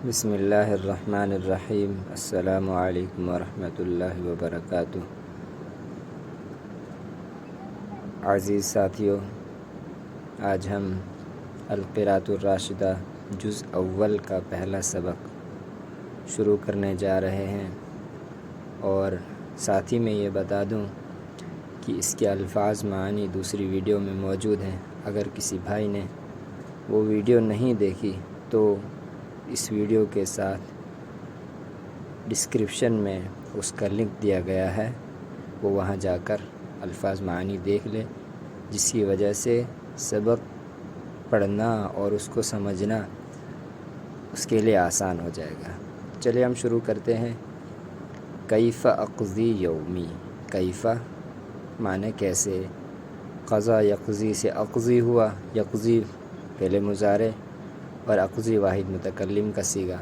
بسم اللہ الرحمن الرحیم۔ السلام علیکم ورحمۃ اللہ وبرکاتہ۔ عزیز ساتھیو، آج ہم القراءۃ الراشدہ جز اول کا پہلا سبق شروع کرنے جا رہے ہیں، اور ساتھ ہی میں یہ بتا دوں کہ اس کے الفاظ معانی دوسری ویڈیو میں موجود ہیں۔ اگر کسی بھائی نے وہ ویڈیو نہیں دیکھی تو اس ویڈیو کے ساتھ ڈسکرپشن میں اس کا لنک دیا گیا ہے، وہ وہاں جا کر الفاظ معانی دیکھ لے، جس کی وجہ سے سبق پڑھنا اور اس کو سمجھنا اس کے لیے آسان ہو جائے گا۔ چلیے ہم شروع کرتے ہیں۔ کیف اقضی یومی، کیف معنی کیسے، قضا یقضی سے اقضی ہوا، یقضی پہلے مضارع اور اقضی واحد متکلم کا صیغہ،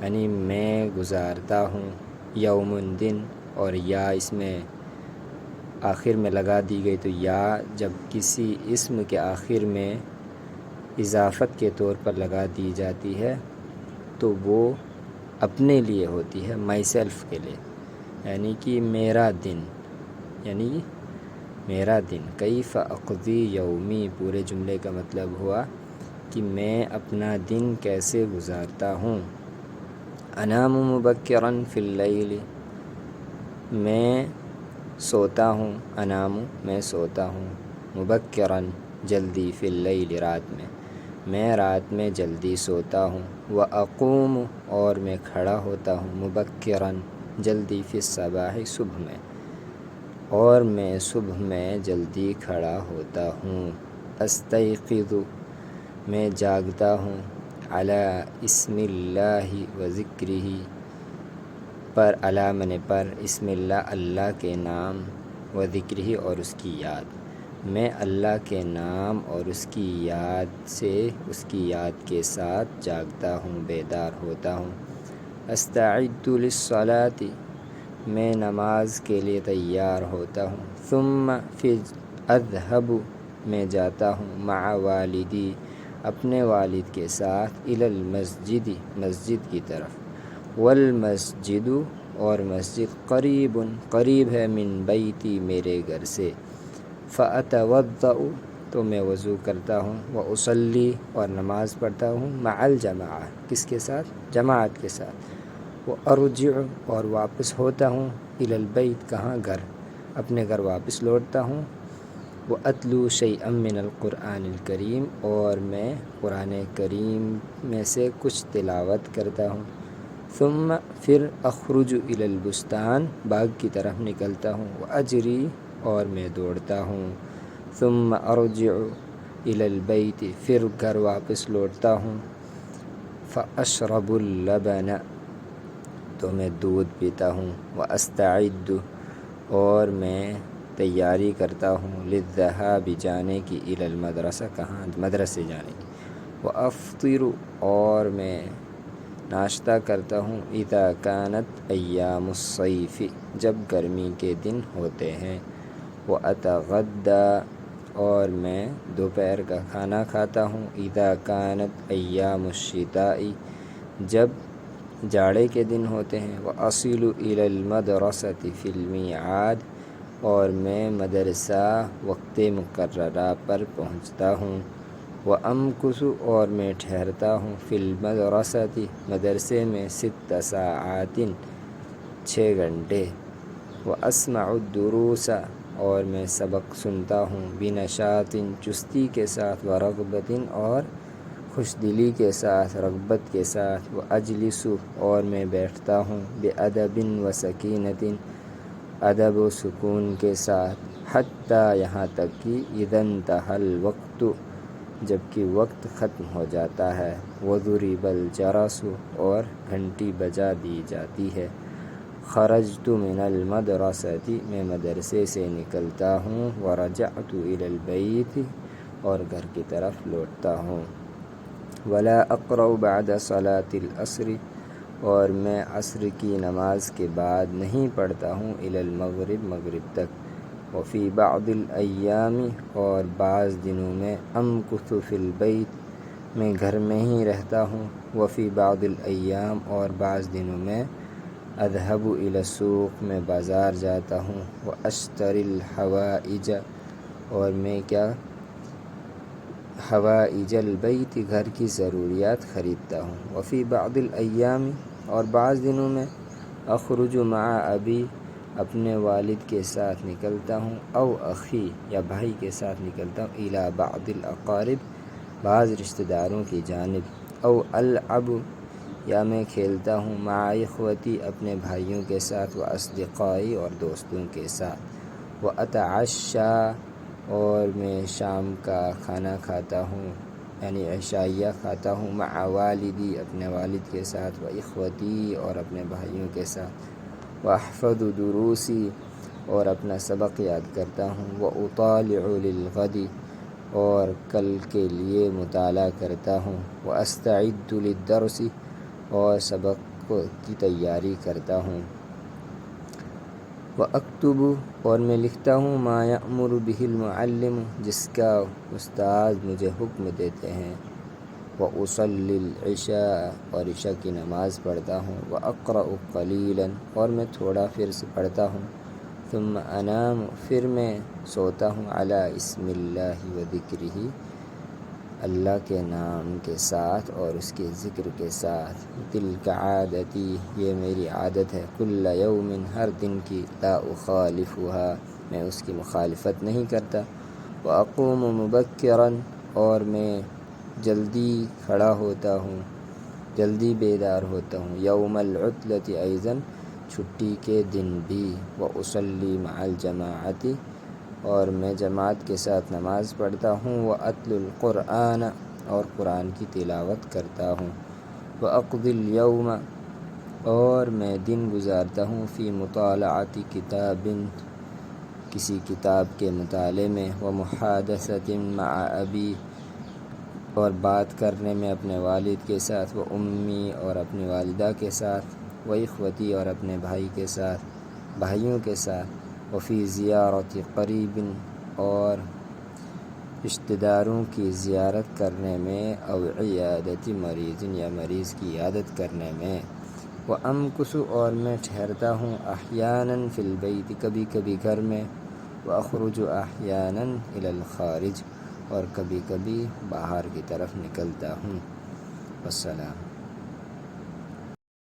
یعنی میں گزارتا ہوں، یوم دن، اور یا اس میں آخر میں لگا دی گئی، تو یا جب کسی اسم کے آخر میں اضافت کے طور پر لگا دی جاتی ہے تو وہ اپنے لیے ہوتی ہے، مائی سیلف کے لیے، یعنی کہ میرا دن، یعنی میرا دن۔ کیف اقضی یومی پورے جملے کا مطلب ہوا کہ میں اپنا دن کیسے گزارتا ہوں۔ انام مبکرا فی اللیل، میں سوتا ہوں، انام میں سوتا ہوں، مبکرا جلدی، فی اللیل رات میں رات میں جلدی سوتا ہوں، واقوم اور میں کھڑا ہوتا ہوں، مبکرا جلدی، فی الصباح صبح میں، اور میں صبح میں جلدی کھڑا ہوتا ہوں، استیقظ میں جاگتا ہوں، علی اسم اللہ و ذکرہ پر، علی من پر، اسم اللہ اللہ کے نام، و ذکرہ اور اس کی یاد، میں اللہ کے نام اور اس کی یاد سے، اس کی یاد کے ساتھ جاگتا ہوں، بیدار ہوتا ہوں۔ استعد للصلاۃ، میں نماز کے لیے تیار ہوتا ہوں، ثم پھر اذهب میں جاتا ہوں، مع والدی اپنے والد کے ساتھ، الی المسجد مسجد کی طرف، والمسجد اور مسجد، قریب قریب ہے، من بیتی میرے گھر سے، فاتوضأ تو میں وضو کرتا ہوں، واصلی اور نماز پڑھتا ہوں، مع الجماعہ کس کے ساتھ، جماعت کے ساتھ، وارجع اور واپس ہوتا ہوں، الی البیت کہاں، گھر، اپنے گھر واپس لوٹتا ہوں، واتلو شیئا من القرآن الکریم اور میں قرآن کریم میں سے کچھ تلاوت کرتا ہوں، ثم پھر اخرج الی البستان باغ کی طرف نکلتا ہوں، واجری اور میں دوڑتا ہوں، ثم ارجع الی البیت پھر گھر واپس لوٹتا ہوں، فاشرب اللبن تو میں دودھ پیتا ہوں، واستعد اور میں تیاری کرتا ہوں، للذہاب جانے کی، الی المدرسہ کہاں، مدرسے جانے کی، وافطر اور میں ناشتہ کرتا ہوں، اذا کانت ایام الصیف جب گرمی کے دن ہوتے ہیں، واتغدی اور میں دوپہر کا کھانا کھاتا ہوں، اذا کانت ایام الشتاء جب جاڑے کے دن ہوتے ہیں، واصل الی المدرسۃ فی المیعاد اور میں مدرسہ وقت مقررہ پر پہنچتا ہوں، وامکث اور میں ٹھہرتا ہوں، فی المدرسۃ مدرسے میں، 6 ساعات 6 گھنٹے، واسمع الدروس اور میں سبق سنتا ہوں، بنشاط چستی کے ساتھ، ورغبت اور خوش دلی کے ساتھ، رغبت کے ساتھ، واجلس اور میں بیٹھتا ہوں، بادب وسکینۃ ادب و سکون کے ساتھ، حتی یہاں تک کہ اذا انتہی الوقت جب کہ وقت ختم ہو جاتا ہے، وضرب الجرس اور گھنٹی بجا دی جاتی ہے، خرجت من المدرسۃ میں مدرسے سے نکلتا ہوں، ورجعت الی البیت اور گھر کی طرف لوٹتا ہوں، ولا اقرأ بعد صلاة العصر اور میں عصر کی نماز کے بعد نہیں پڑھتا ہوں، الی المغرب مغرب تک، وفی بعض الایام اور بعض دنوں میں، امکث فی البیت میں گھر میں ہی رہتا ہوں۔ وفی بعض الایام اور بعض دنوں میں اذهب الى السوق میں بازار جاتا ہوں۔ واشتری الحوائج اور میں کیا حوائج البیت گھر کی ضروریات خریدتا ہوں۔ وفی بعض الایام اور بعض دنوں میں اخرج مع ابی اپنے والد کے ساتھ نکلتا ہوں، او اخی یا بھائی کے ساتھ نکلتا ہوں، الی بعض الاقارب بعض رشتہ داروں کی جانب، او العب یا میں کھیلتا ہوں، مع اخوتی اپنے بھائیوں کے ساتھ، و اصدقائی اور دوستوں کے ساتھ، و اتعشا اور میں شام کا کھانا کھاتا ہوں یعنی عشائیہ کھاتا ہوں، مع والدی اپنے والد کے ساتھ، و اخوتی اور اپنے بھائیوں کے ساتھ، و احفظ دروسی اور اپنا سبق یاد کرتا ہوں، و اطالع للغد اور کل کے لیے مطالعہ کرتا ہوں، و استعد للدرس اور سبق کی تیاری کرتا ہوں، و اکتب اور میں لکھتا ہوں، ما یأمر بہ المعلم جس کا استاد مجھے حکم دیتے ہیں، و اصلی العشاء اور عشاء کی نماز پڑھتا ہوں، و اقرأ قلیلا اور میں تھوڑا پھر سے پڑھتا ہوں، ثم انام پھر میں سوتا ہوں، علی اسم اللہ و ذکرہ اللہ کے نام کے ساتھ اور اس کے ذکر کے ساتھ، تلک عادتی یہ میری عادت ہے، کل یوم ہر دن کی، لا اخالفها میں اس کی مخالفت نہیں کرتا، و اقوم مبکرا اور میں جلدی کھڑا ہوتا ہوں، جلدی بیدار ہوتا ہوں، یوم العطلۃ ایضا چھٹی کے دن بھی، و اصلی مع الجماعت اور میں جماعت کے ساتھ نماز پڑھتا ہوں، و اتلو القرآن اور قرآن کی تلاوت کرتا ہوں، و اقضی الیوم اور میں دن گزارتا ہوں، فی مطالعۃ کتاب کسی کتاب کے مطالعے میں، و محادثۃ مع ابی اور بات کرنے میں اپنے والد کے ساتھ، و امی اور اپنی والدہ کے ساتھ، و اخوتی اور اپنے بھائی کے ساتھ بھائیوں کے ساتھ، و فی زیارت قریب اور رشتہ داروں کی زیارت کرنے میں، او عیادت مریض یا مریض کی عیادت کرنے میں، و امکث اور میں ٹھہرتا ہوں، احیانا فی البیت کبھی کبھی گھر میں، و اخرج احیانا الی الخارج اور کبھی کبھی باہر کی طرف نکلتا ہوں۔ والسلام۔